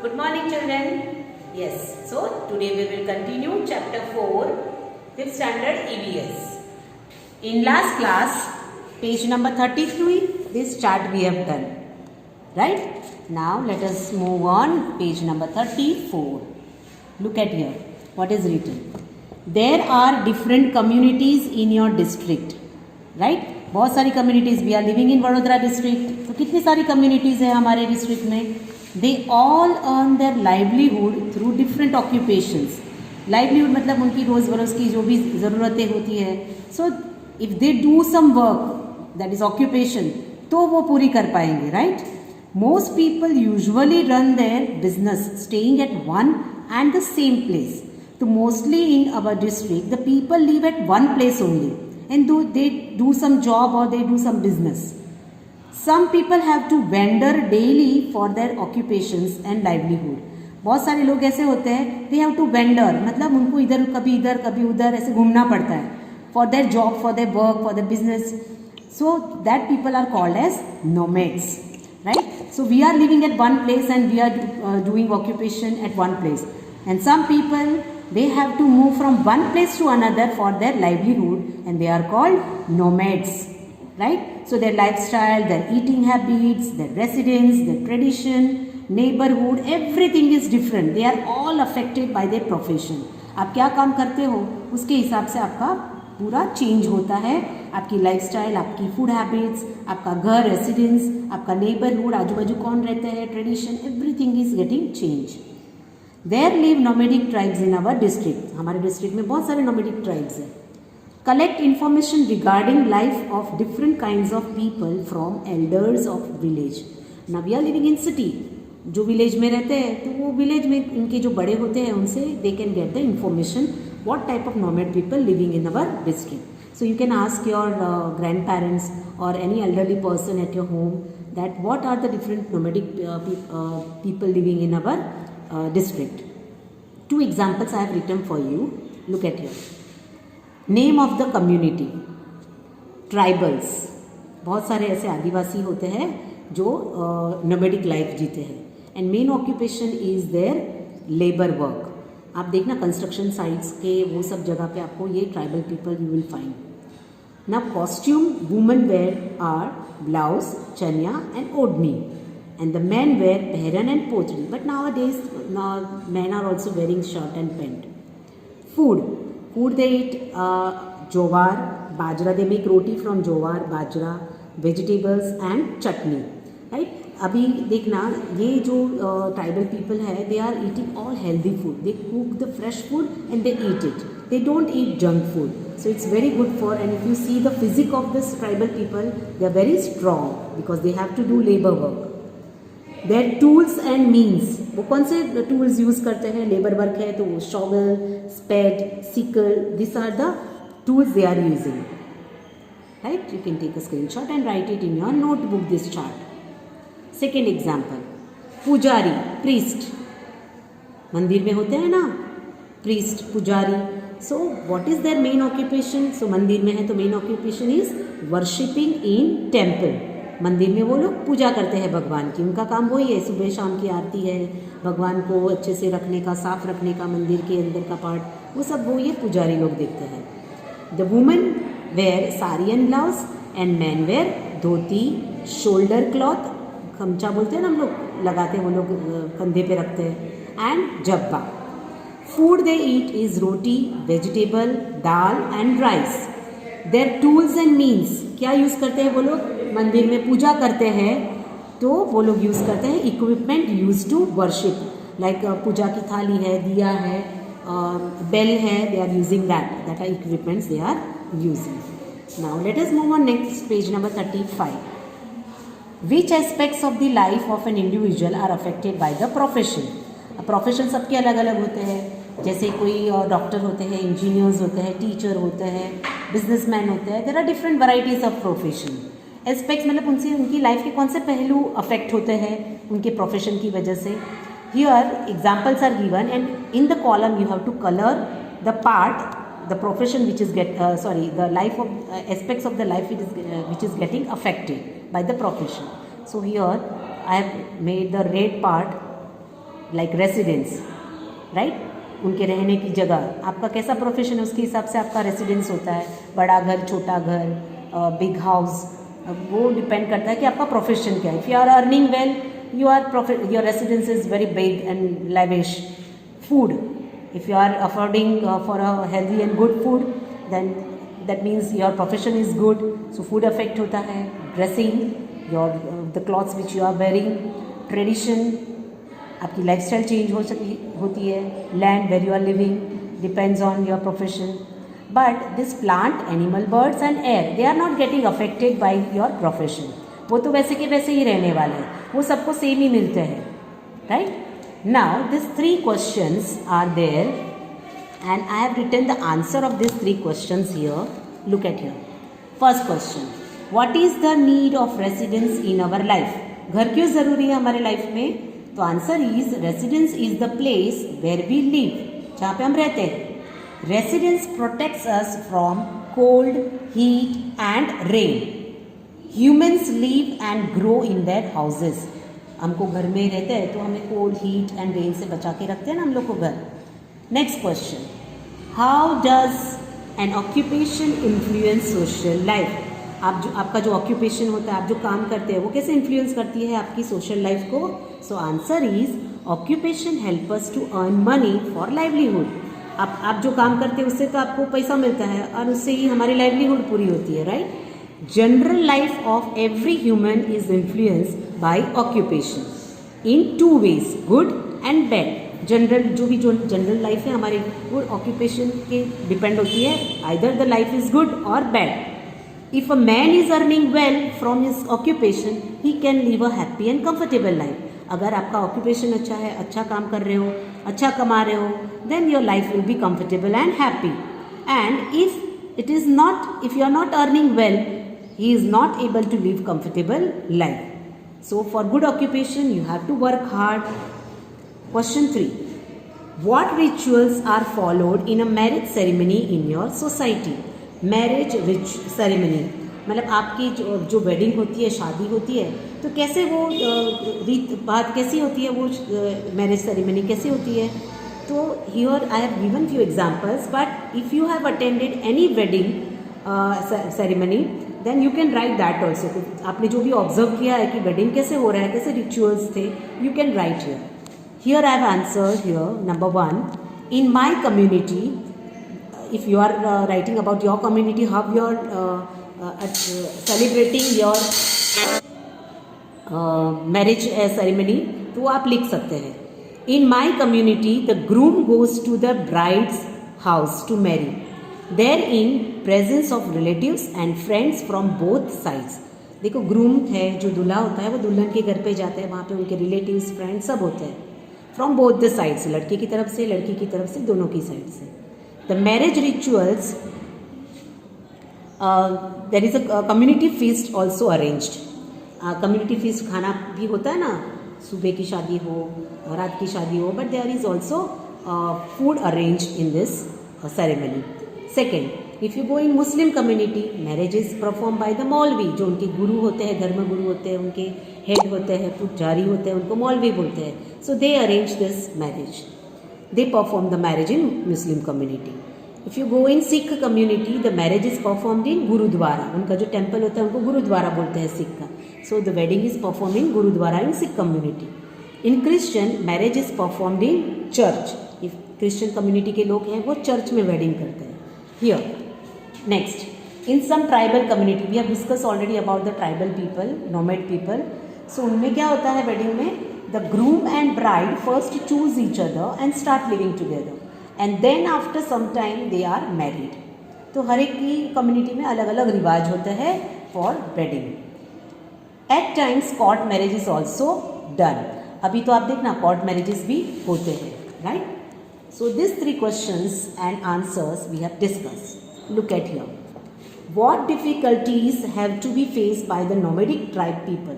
Good morning, children. Yes, so today we will continue chapter 4, 5th standard EVS. In last class, page number 33, this chart we have done. Right? Now let us move on, page number 34. Look at here, what is written. There are different communities in your district. Right? बहुत सारी communities. We are living in Vadodara district. तो कितनी सारी communities है हमारे district में. They all earn their livelihood through different occupations. Livelihood मतलब उनकी रोज़ बरोज़ की जो भी ज़रूरतें होती है. So if they do some work, that is occupation, तो वो पूरी कर पाएंगे, right? Most people usually run their business staying at one and the same place. So mostly in our district, the people live at one place only, and they do some job or they do some business. Some people have to wander daily for their occupations and livelihood. बहुत सारे लोग ऐसे होते हैं, they have to wander, मतलब उनको इधर कभी उधर ऐसे घूमना पड़ता है for their job, for their work, for their business. So that people are called as nomads, right? So we are living at one place and we are doing occupation at one place. And some people, they have to move from one place to another for their livelihood, and they are called nomads, right? So their lifestyle, their eating habits, their residence, their tradition, neighborhood, everything is different. They are all affected by their profession. आप क्या काम करते हो उसके हिसाब से आपका पूरा चेंज होता है. आपकी लाइफस्टाइल, आपकी फूड हैबिट्स, आपका घर, रेसिडेंस, आपका नेबरहुड, आजू बाजू कौन रहते हैं, tradition, everything is getting change. There live nomadic tribes in our district. हमारे डिस्ट्रिक्ट में बहुत सारे नोमेडिक ट्राइब्स हैं. Collect information regarding life of different kinds of people from elders of village. Now we are living in city. जो village में रहते हैं तो वो विलेज में इनके जो बड़े होते हैं उनसे they can get the information what type of nomad people living in our district. So you can ask your grandparents or any elderly person at your home that what are the different nomadic people living in our district. Two examples I have written for you. Look at here. Name of the community, tribals. बहुत सारे ऐसे आदिवासी होते हैं जो nomadic life जीते हैं. And main occupation is their labour work. आप देखना कंस्ट्रक्शन साइट्स के वो सब जगह पे आपको ये tribal people you will find. Now costume, women wear are blouse, chaniya and odhni, and the man wear pahiran and potli. But nowadays man are also wearing shirt and pant. Food they eat jowar, bajra. They make roti from jowar, bajra, vegetables and chutney. Right? अभी देखना ये जो tribal people है they are eating all healthy food. They cook the fresh food and they eat it. They don't eat junk food. So it's very good for, and if you see the physique of this tribal people, they are very strong because they have to do labor work. Their tools and means, वो कौन से tools use करते हैं, labour work है तो shovel, spade, sickle, this are the tools they are using. Right? You can take a screenshot and write it in your notebook this chart. Second example, pujari, priest. मंदिर में होते हैं ना priest, पुजारी. So what is their main occupation? So मंदिर में है तो main occupation is worshipping in temple. मंदिर में वो लोग पूजा करते हैं भगवान की. उनका काम वही है, सुबह शाम की आरती है, भगवान को अच्छे से रखने का, साफ रखने का, मंदिर के अंदर का पार्ट, वो सब वो ये पुजारी लोग देखते हैं. The women wear sari and blouse and man wear dhoti, shoulder cloth, गमछा बोलते हैं ना हम लोग, लगाते हैं वो लोग कंधे पे रखते हैं, and Jabba. Food they eat is roti, vegetable, dal and rice. There tools and means, क्या यूज़ करते हैं वो लोग? मंदिर में पूजा करते हैं तो वो लोग यूज़ करते हैं equipment use to worship, like पूजा की थाली है, दिया है, बेल है, they are using that are equipments they are using. Now let us move on next, page number 35. Which aspects of the life of an individual are affected by the profession. Profession सबके अलग अलग होते हैं. जैसे कोई doctor होते हैं, engineers होते हैं, टीचर होते हैं, बिजनेसमैन होते हैं. There are different varieties of profession. Aspects मतलब उनसे उनकी लाइफ के कौन से पहलू अफेक्ट होते हैं उनके प्रोफेशन की वजह से. Here examples are given and in the column you have to colour the part, the profession which is the life of aspects of the life which is getting affected by the profession. So here I have made the red part like residence, right, उनके रहने की जगह. आपका कैसा profession है उसके हिसाब से आपका रेसिडेंस होता है. बड़ा घर, छोटा घर, बिग हाउस, वो डिपेंड करता है कि आपका प्रोफेशन क्या है. If you are earning well, your residence is very big and lavish. Food, if you are affording for a healthy and good food, then that means your profession is good. So food affect होता है. Dressing, the clothes which you are wearing. Tradition, आपकी lifestyle change होती है. Land where you are living depends on your profession. But this plant, animal, birds and air, they are not getting affected by your profession. वो तो वैसे के वैसे ही रहने वाले हैं, वो सबको सेम ही मिलते हैं, right. Now this 3 questions are there and I have written the answer of this 3 questions here. Look at here. First question, what is the need of residence in our life. घर क्यों ज़रूरी है हमारे life में. तो answer is residence is the place where we live, जहाँ पे हम रहते हैं. Residence protects us from cold, heat and rain. Humans live and grow in their houses. हमको घर में रहते हैं तो हमें कोल्ड, हीट एंड रेन से बचा के रखते हैं ना हम लोग को घर. Next question, how does N occupation influence social life. आपका जो ऑक्यूपेशन होता है, आप जो काम करते हैं, वो कैसे इन्फ्लुएंस करती है आपकी सोशल लाइफ को. So answer is occupation help us to earn money for livelihood. आप जो काम करते हैं उससे तो आपको पैसा मिलता है और उससे ही हमारी लाइवलीहुड पूरी होती है, right. General life of every human is influenced by occupation in 2 ways, good and bad. जो जनरल लाइफ है हमारी, वो ऑक्यूपेशन के डिपेंड होती है. Either the life is good और bad. If a man is earning well from his occupation, he can live a happy and comfortable life. अगर आपका ऑक्यूपेशन अच्छा है, अच्छा काम कर रहे हो, अच्छा कमा रहे हो, then your life will be comfortable and happy. And if you are not earning well, he is not able to live comfortable life. So for good occupation you have to work hard. Question 3, what rituals are followed in a marriage ceremony in your society. Marriage ceremony मतलब आपकी जो wedding होती है, शादी होती है, तो कैसे वो रीत बात कैसी होती है, वो मैरिज सेरेमनी कैसे होती है. तो here I have given few examples, but if you have attended any wedding ceremony, then you can write that also. आपने जो भी ऑब्जर्व किया है कि वेडिंग कैसे हो रहा है, कैसे रिचुअल्स थे, you can write here. Here I have answered here. Number 1, in my community, if you are writing about your community, how you are celebrating your marriage ceremony, तो आप लिख सकते हैं. In my community the groom goes to the bride's house to marry. There in presence of relatives and friends from both sides. देखो, groom है जो दूल्हा होता है, वो दुल्हन के घर पे जाता है, वहाँ पे उनके रिलेटिव्स, फ्रेंड्स सब होते हैं. फ्रॉम बोथ द साइड्स, लड़के की तरफ से, लड़की की तरफ से, दोनों की साइड से. The marriage rituals, there is a community feast also arranged. Community feast खाना भी होता है ना, सुबह की शादी हो, रात की शादी हो, but there is also food arranged in this ceremony. Second, if you go in Muslim community, marriage is perform by the maulvi. जो उनके गुरु होते हैं, धर्म गुरु होते हैं, उनके हेड होते हैं, पुजारी होते हैं, उनको मौलवी बोलते हैं. So they arrange this marriage, they perform the marriage in Muslim community. If you go in Sikh community, the marriage is performed in gurdwara. उनका जो टेम्पल होता है उनको गुरुद्वारा बोलते हैं सिख का. So the wedding is perform in gurdwara in Sikh community. In Christian, marriage is performed in church. If Christian community के लोग हैं, वो चर्च में वेडिंग करते हैं. Here, next, in some tribal community, we have discussed already about the tribal people, nomad people. So उनमें क्या होता है वेडिंग में, the groom and bride first choose each other and start living together, and then after some time they are married. तो हर एक की community में अलग अलग रिवाज होते हैं for wedding. At times court marriage is also done. अभी तो आप देखना court marriages भी होते हैं, right? So these 3 questions and answers we have discussed. Look at here. What difficulties have to be faced by the nomadic tribe people?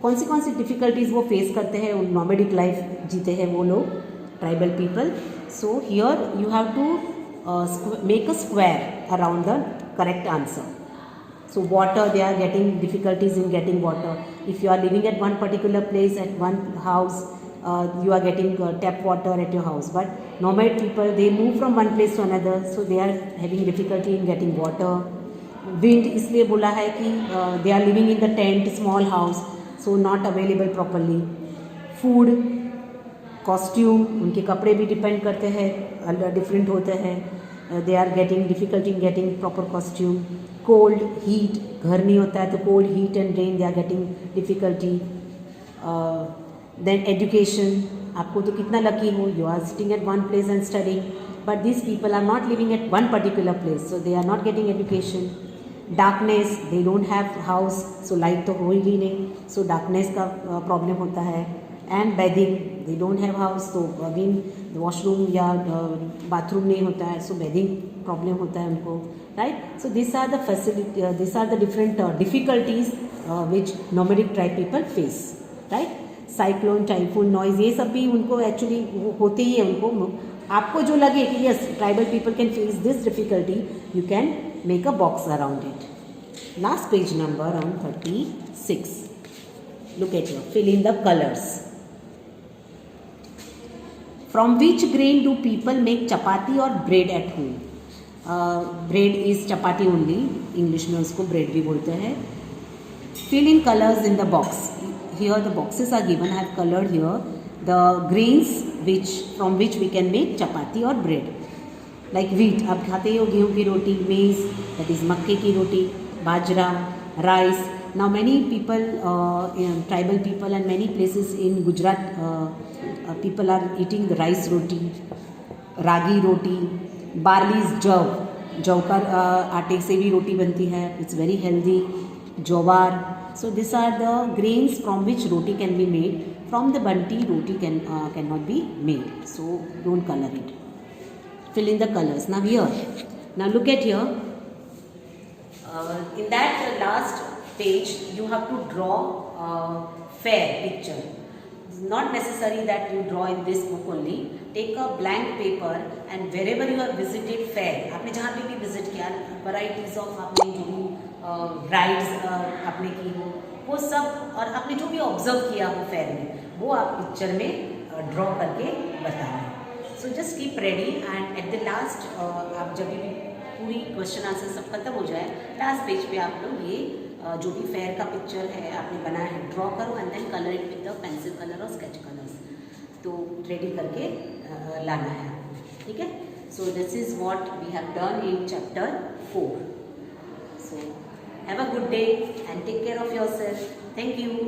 कौन सी difficulties वो face करते हैं, उन nomadic life जीते हैं वो लोग, tribal people. So here you have to make a square around the correct answer. So water, they are getting difficulties in getting water. If you are living at one particular place, at one house, you are getting tap water at your house. But nomad people, they move from one place to another, so they are having difficulty in getting water. Wind इसलिए बोला है कि they are living in the tent, small house, so not available properly. Food, costume, उनके कपड़े भी depend करते हैं, different होते हैं. They are getting difficulty in getting proper costume. Cold, heat, घर नहीं होता है तो cold, heat and rain they are getting difficulty. Then education, आपको तो कितना लकी हो, you are sitting at one place and studying, but this people are not living at one particular place, so they are not getting education. Darkness, they don't have house, so light तो हो ही नहीं, सो darkness का problem होता है. And bathing, they don't have house, तो again washroom या bathroom नहीं होता है, सो बेदिंग प्रॉब्लम होता है उनको, right. So this are the facility, this are the different difficulties which nomadic tribe people face, right. Cyclone, typhoon, noise, ये सब भी उनको एक्चुअली होते ही है. उनको, आपको जो लगे कि yes tribal people can face this difficulty, you can make a box around it. Last page number around 36. Look at here, fill in the colors. From which grain do people make chapati or bread at home? Bread is chapati only, English में उसको bread भी बोलते हैं. Fill in colors in the box. Here the boxes are given. I have colored here the grains from which we can make chapati or bread. Like wheat, आप खाते हो गेहूँ की रोटी, maize, that is मक्के की रोटी, बाजरा, rice. Now many people, tribal people and many places in Gujarat, people are eating the rice roti, ragi roti, barley's जव का आटे से भी रोटी बनती है, it's very healthy. Jowar. So these are the grains from which roti can be made. From the banti, roti cannot be made. So don't color it. Fill in the colors. Now look at here. In that last page, you have to draw a fair picture. It's not necessary that you draw in this book only. Take a blank paper and wherever you have visited fair, आपने जहाँ पे भी visit किया, varieties of आपने जो भी rides आपने की हो, वो सब, और आपने जो भी observe किया हो fair में, वो आप picture में draw करके बताना है. So just keep ready and at the last, आप जब भी पूरी क्वेश्चन आंसर सब खत्म हो जाए, लास्ट पेज पे आप लोग ये जो भी फेयर का पिक्चर है आपने बनाया है, ड्रॉ करो and then colour it with the pencil colour और स्केच कलर्स. तो रेडी करके लाना है, ठीक है. So this is what we have done in chapter 4. So have a good day and take care of yourself. Thank you.